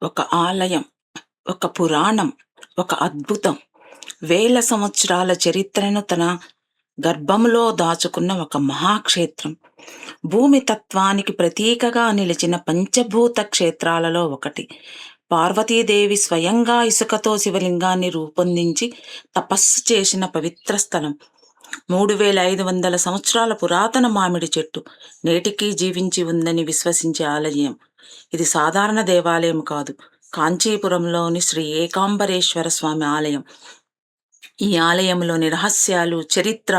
ఒక ఆలయం, ఒక పురాణం, ఒక అద్భుతం. వేల సంవత్సరాల చరిత్రను తన గర్భంలో దాచుకున్న ఒక మహాక్షేత్రం. భూమి తత్వానికి ప్రతీకగా నిలిచిన పంచభూత క్షేత్రాలలో ఒకటి. పార్వతీదేవి స్వయంగా ఇసుకతో శివలింగాన్ని రూపొందించి తపస్సు చేసిన పవిత్ర స్థలం. 3500 సంవత్సరాల పురాతన మామిడి చెట్టు నేటికీ జీవించి ఉందని విశ్వసించే ఆలయం. ఇది సాధారణ దేవాలయం కాదు, కాంచీపురంలోని శ్రీ ఏకాంబరేశ్వర స్వామి ఆలయం. ఈ ఆలయంలోని రహస్యాలు, చరిత్ర,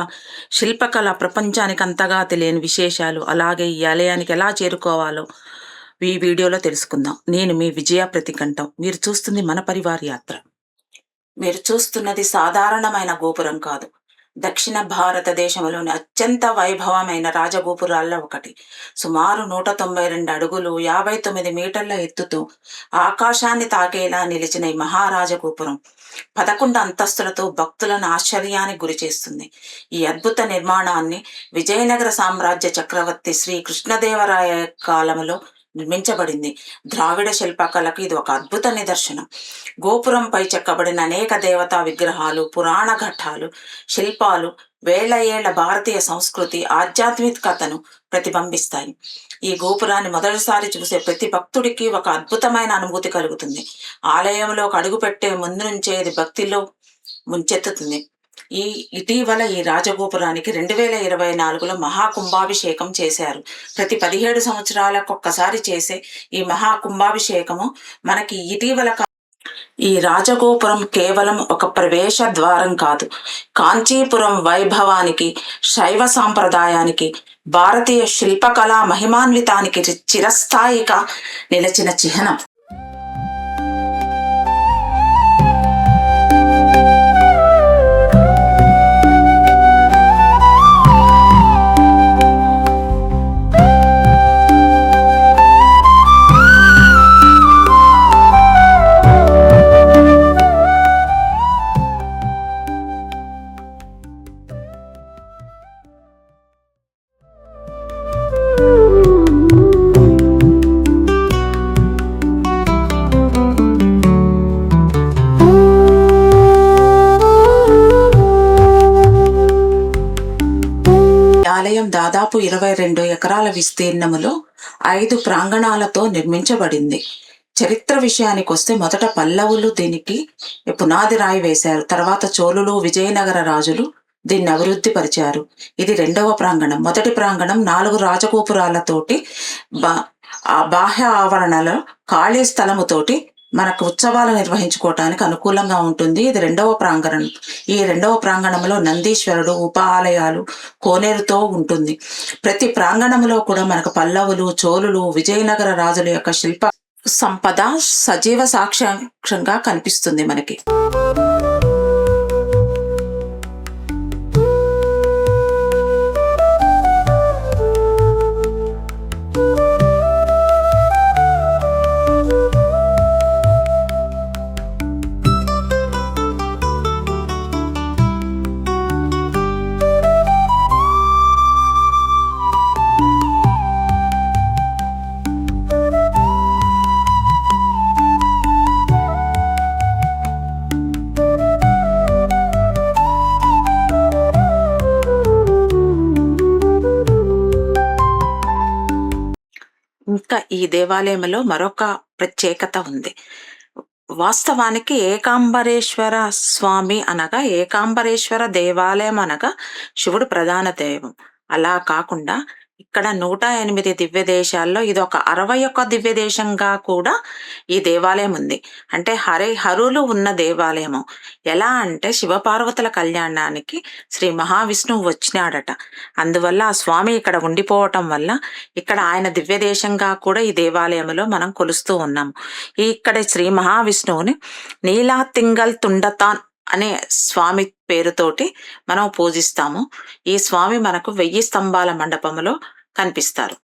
శిల్పకళ ప్రపంచానికి అంతగా తెలియని విశేషాలు, అలాగే ఈ ఆలయానికి ఎలా చేరుకోవాలో ఈ వీడియోలో తెలుసుకుందాం. నేను మీ విజయ ప్రతికంఠం. మీరు చూస్తుంది మన పరివార్ యాత్ర. మీరు చూస్తున్నది సాధారణమైన గోపురం కాదు, దక్షిణ భారతదేశంలోని అత్యంత వైభవమైన రాజగోపురాల్లో ఒకటి. సుమారు 192 అడుగులు, 59 మీటర్ల ఎత్తుతో ఆకాశాన్ని తాకేలా నిలిచిన ఈ మహారాజగోపురం 11 అంతస్తులతో భక్తులను ఆశ్చర్యానికి గురి చేస్తుంది. ఈ అద్భుత నిర్మాణాన్ని విజయనగర సామ్రాజ్య చక్రవర్తి శ్రీ కృష్ణదేవరాయ కాలంలో నిర్మించబడింది. ద్రావిడ శిల్పకళకు ఇది ఒక అద్భుత నిదర్శనం. గోపురంపై చెక్కబడిన అనేక దేవతా విగ్రహాలు, పురాణ ఘట్టాలు, శిల్పాలు వేల ఏళ్ల భారతీయ సంస్కృతి, ఆధ్యాత్మికతను ప్రతిబింబిస్తాయి. ఈ గోపురాన్ని మొదటిసారి చూసే ప్రతి భక్తుడికి ఒక అద్భుతమైన అనుభూతి కలుగుతుంది. ఆలయంలో అడుగు పెట్టే ముందు నుంచే ఇది భక్తిలో ముంచెత్తుతుంది. ఇటీవల ఈ రాజగోపురానికి 2024లో మహాకుంభాభిషేకం చేశారు. ప్రతి 17 సంవత్సరాలకు ఒక్కసారి చేసే ఈ మహాకుంభాభిషేకము మనకి ఇటీవల ఈ రాజగోపురం కేవలం ఒక ప్రవేశ ద్వారం కాదు, కాంచీపురం వైభవానికి, శైవ సాంప్రదాయానికి, భారతీయ శిల్పకళా మహిమాన్వితానికి చిరస్థాయిగా నిలిచిన చిహ్నం. ఆలయం దాదాపు 22 ఎకరాల విస్తీర్ణములో 5 ప్రాంగణాలతో నిర్మించబడింది. చరిత్ర విషయానికి వస్తే మొదట పల్లవులు దీనికి పునాది రాయి వేశారు. తర్వాత చోళులు, విజయనగర రాజులు దీన్ని అభివృద్ధి పరిచారు. ఇది 2వ ప్రాంగణం. మొదటి ప్రాంగణం 4 రాజగోపురాలతోటి బాహ్య ఆవరణలో ఖాళీ స్థలముతోటి మనకు ఉత్సవాలు నిర్వహించుకోవటానికి అనుకూలంగా ఉంటుంది. ఇది 2వ ప్రాంగణం. ఈ 2వ ప్రాంగణంలో నందీశ్వరుడు, ఉప ఆలయాలు, కోనేరుతో ఉంటుంది. ప్రతి ప్రాంగణంలో కూడా మనకు పల్లవులు, చోళులు, విజయనగర రాజుల యొక్క శిల్ప సంపద సజీవ సాక్ష్యంగా కనిపిస్తుంది మనకి. ఇంకా ఈ దేవాలయంలో మరొక ప్రత్యేకత ఉంది. వాస్తవానికి ఏకాంబరేశ్వర స్వామి అనగా, ఏకాంబరేశ్వర దేవాలయం అనగా శివుడు ప్రధాన దైవం. అలా కాకుండా ఇక్కడ 108 దివ్య దేశాల్లో ఇది ఒక 61 దివ్య దేశంగా కూడా ఈ దేవాలయం ఉంది. అంటే హరులు ఉన్న దేవాలయము. ఎలా అంటే శివపార్వతుల కళ్యాణానికి శ్రీ మహావిష్ణువు వచ్చినాడట. అందువల్ల ఆ స్వామి ఇక్కడ ఉండిపోవటం వల్ల ఇక్కడ ఆయన దివ్య దేశంగా కూడా ఈ దేవాలయంలో మనం కొలుస్తూ ఉన్నాము. ఇక్కడ శ్రీ మహావిష్ణువుని నీలాతింగల్ తుండతాన్ అనే స్వామి పేరుతోటి మనం పూజిస్తాము. ఈ స్వామి మనకు 1000 స్తంభాల మండపంలో కనిపిస్తారు.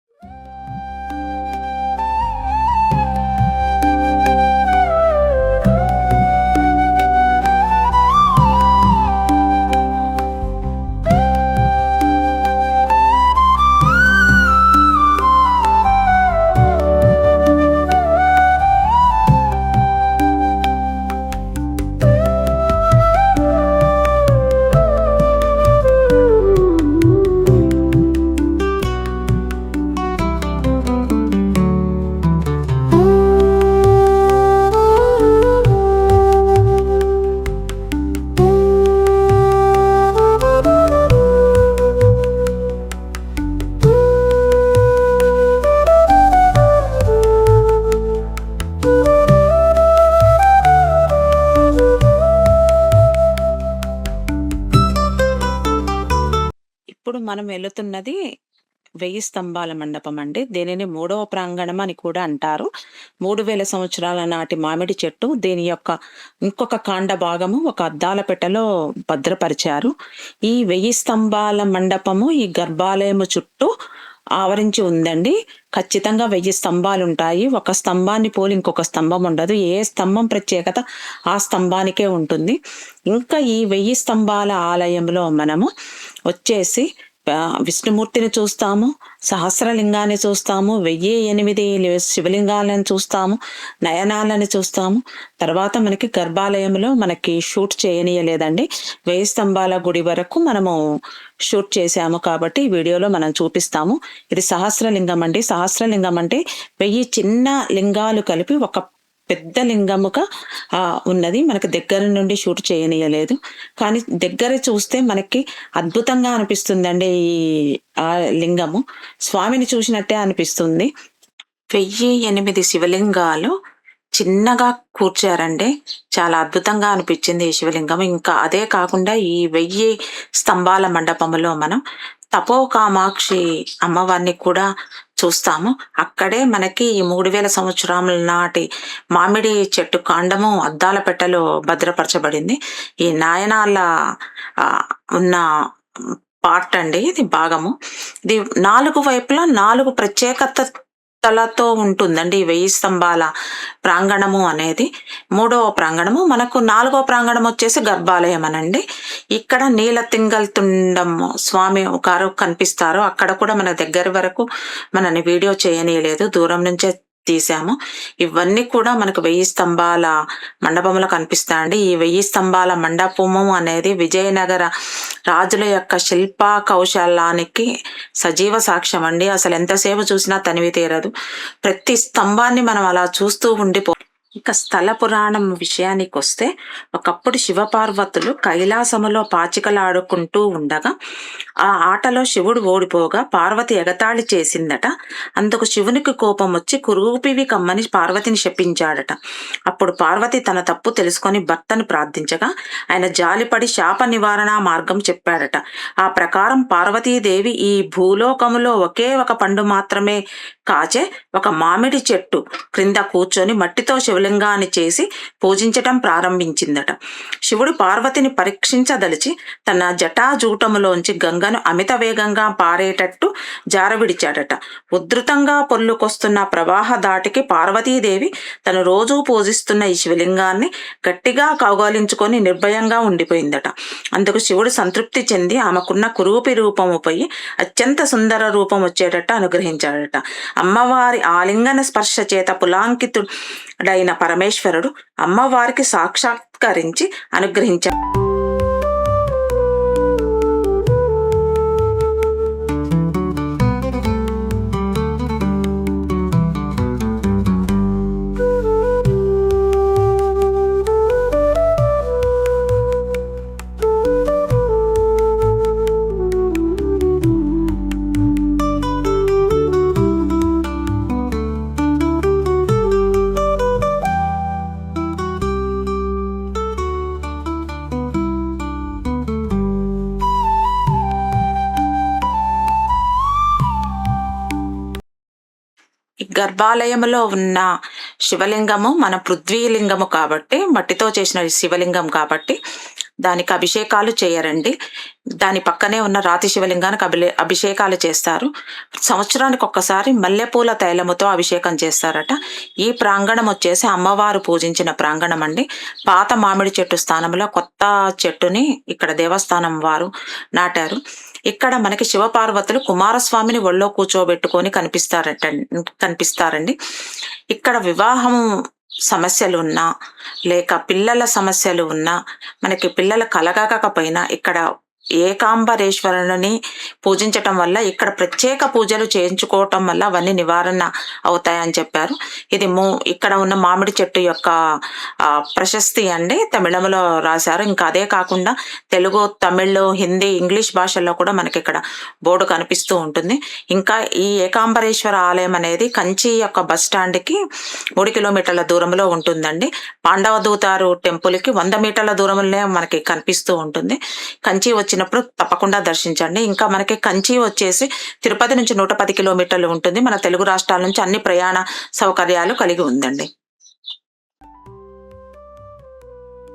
ఇప్పుడు మనం వెళుతున్నది 1000 స్తంభాల మండపం అండి. దీనిని మూడవ ప్రాంగణం అని కూడా అంటారు. 3000 సంవత్సరాల నాటి మామిడి చెట్టు. దీని యొక్క ఇంకొక కాండ భాగము ఒక అద్దాల పెట్టెలో భద్రపరిచారు. ఈ 1000 స్తంభాల మండపము ఈ గర్భాలయము చుట్టూ ఆవరించి ఉందండి. ఖచ్చితంగా 1000 స్తంభాలుంటాయి. ఒక స్తంభాన్ని పోలి ఇంకొక స్తంభం ఉండదు. ఏ స్తంభం ప్రత్యేకత ఆ స్తంభానికే ఉంటుంది. ఇంకా ఈ 1000 స్తంభాల ఆలయంలో మనము వచ్చేసి విష్ణుమూర్తిని చూస్తాము, సహస్రలింగాన్ని చూస్తాము, 1008 శివలింగాలను చూస్తాము, నయనాలని చూస్తాము. తర్వాత మనకి గర్భాలయంలో మనకి షూట్ చేయనీయలేదండి. 1000 స్తంభాల గుడి వరకు మనము షూట్ చేశాము కాబట్టి ఈ వీడియోలో మనం చూపిస్తాము. ఇది సహస్రలింగం అండి. సహస్రలింగం అంటే 1000 చిన్న లింగాలు కలిపి ఒక పెద్ద లింగముగా ఉన్నది. మనకి దగ్గర నుండి షూట్ చేయనీయలేదు, కానీ దగ్గర చూస్తే మనకి అద్భుతంగా అనిపిస్తుందండి. ఈ లింగము స్వామిని చూసినట్టే అనిపిస్తుంది. 1008 శివలింగాలు చిన్నగా కూర్చారండి. చాలా అద్భుతంగా అనిపించింది ఈ శివలింగం. ఇంకా అదే కాకుండా ఈ 1000 స్తంభాల మండపంలో మనం తపోకామాక్షి అమ్మవారిని కూడా చూస్తాము. అక్కడే మనకి 3000 సంవత్సరాల నాటి మామిడి చెట్టు కాండము అద్దాల పెట్టెలో భద్రపరచబడింది. ఈ నాయనాల ఉన్న పార్ట్ అండి ఇది భాగము. ఇది 4 వైపులా 4 ప్రత్యేకతలతో ఉంటుందండి ఈ 1000 స్తంభాల ప్రాంగణము అనేది. 3వ ప్రాంగణము మనకు 4వ ప్రాంగణం వచ్చేసి గర్భాలయం అనండి. ఇక్కడ నీలతింగల్ స్వామి గారు కనిపిస్తారు. అక్కడ కూడా మన దగ్గర వరకు మనని వీడియో చేయనీయలేదు, దూరం నుంచే తీసాము. ఇవన్నీ కూడా మనకు 1000 స్తంభాల మండపంలో కనిపిస్తాయండి. ఈ 1000 స్తంభాల మండపము అనేది విజయనగర రాజుల యొక్క శిల్ప కౌశలానికి సజీవ సాక్ష్యం అండి. అసలు ఎంతసేపు చూసినా తనివి తీరదు. ప్రతి స్తంభాన్ని మనం అలా చూస్తూ ఉండిపో. ఇక స్థల పురాణం విషయానికి వస్తే, ఒకప్పుడు శివపార్వతులు కైలాసములో పాచికలాడుకుంటూ ఉండగా ఆ ఆటలో శివుడు ఓడిపోగా పార్వతి ఎగతాళి చేసిందట. అందుకు శివునికి కోపం వచ్చి కురూపివి కమ్మని పార్వతిని శపించాడట. అప్పుడు పార్వతి తన తప్పు తెలుసుకొని భర్తను ప్రార్థించగా ఆయన జాలిపడి శాప నివారణ మార్గం చెప్పాడట. ఆ ప్రకారం పార్వతీదేవి ఈ భూలోకములో ఒకే ఒక పండు మాత్రమే కాచే ఒక మామిడి చెట్టు క్రింద కూర్చొని మట్టితో శివలింగాన్ని చేసి పూజించటం ప్రారంభించిందట. శివుడు పార్వతిని పరీక్షించదలిచి తన జటాజూటములోంచి గంగను అమిత వేగంగా పారేటట్టు జారవిడిచాడట. ఉధృతంగా పొర్లుకొస్తున్న ప్రవాహ దాటికి పార్వతీదేవి తను రోజూ పూజిస్తున్న ఈ శివలింగాన్ని గట్టిగా కౌగలించుకొని నిర్భయంగా ఉండిపోయిందట. అందుకు శివుడు సంతృప్తి చెంది ఆమెకున్న కురూపి రూపము పోయి అత్యంత సుందర రూపం వచ్చేటట్టు అనుగ్రహించాడట. అమ్మవారి ఆలింగన స్పర్శ చేత పులాంకితుడైన పరమేశ్వరుడు అమ్మవారికి సాక్షాత్కరించి అనుగ్రహించాడు. గర్భాలయంలో ఉన్న శివలింగము మన పృథ్వీలింగము కాబట్టి, మట్టితో చేసిన శివలింగం కాబట్టి దానికి అభిషేకాలు చేయరండి. దాని పక్కనే ఉన్న రాతి శివలింగానికి అభిషేకాలు చేస్తారు. సంవత్సరానికి ఒక్కసారి మల్లెపూల తైలముతో అభిషేకం చేస్తారట. ఈ ప్రాంగణం వచ్చేసి అమ్మవారు పూజించిన ప్రాంగణం అండి. పాత మామిడి చెట్టు స్థానంలో కొత్త చెట్టుని ఇక్కడ దేవస్థానం వారు నాటారు. ఇక్కడ మనకి శివపార్వతులు కుమారస్వామిని ఒళ్ళో కూర్చోబెట్టుకొని కనిపిస్తారండి. ఇక్కడ వివాహం సమస్యలు ఉన్నా లేక పిల్లల సమస్యలు ఉన్నా, మనకి పిల్లలు కలగకపోయినా ఇక్కడ ఏకాంబరేశ్వరుని పూజించటం వల్ల, ఇక్కడ ప్రత్యేక పూజలు చేయించుకోవటం వల్ల అవన్నీ నివారణ అవుతాయని చెప్పారు. ఇది ఇక్కడ ఉన్న మామిడి చెట్టు యొక్క ప్రశస్తి అండి. తమిళంలో రాశారు. ఇంకా అదే కాకుండా తెలుగు, తమిళ్, హిందీ, ఇంగ్లీష్ భాషల్లో కూడా మనకి ఇక్కడ బోర్డు కనిపిస్తూ ఉంటుంది. ఇంకా ఈ ఏకాంబరేశ్వర ఆలయం అనేది కంచి యొక్క బస్ స్టాండ్కి 3 కిలోమీటర్ల దూరంలో ఉంటుందండి. పాండవ దూతారు టెంపుల్కి 100 మీటర్ల దూరంలోనే మనకి కనిపిస్తూ ఉంటుంది. కంచి వచ్చిన వచ్చినప్పుడు తప్పకుండా దర్శించండి. ఇంకా మనకి కంచి వచ్చేసి తిరుపతి నుంచి 110 కిలోమీటర్లు ఉంటుంది. మన తెలుగు రాష్ట్రాల నుంచి అన్ని ప్రయాణ సౌకర్యాలు కలిగి ఉందండి.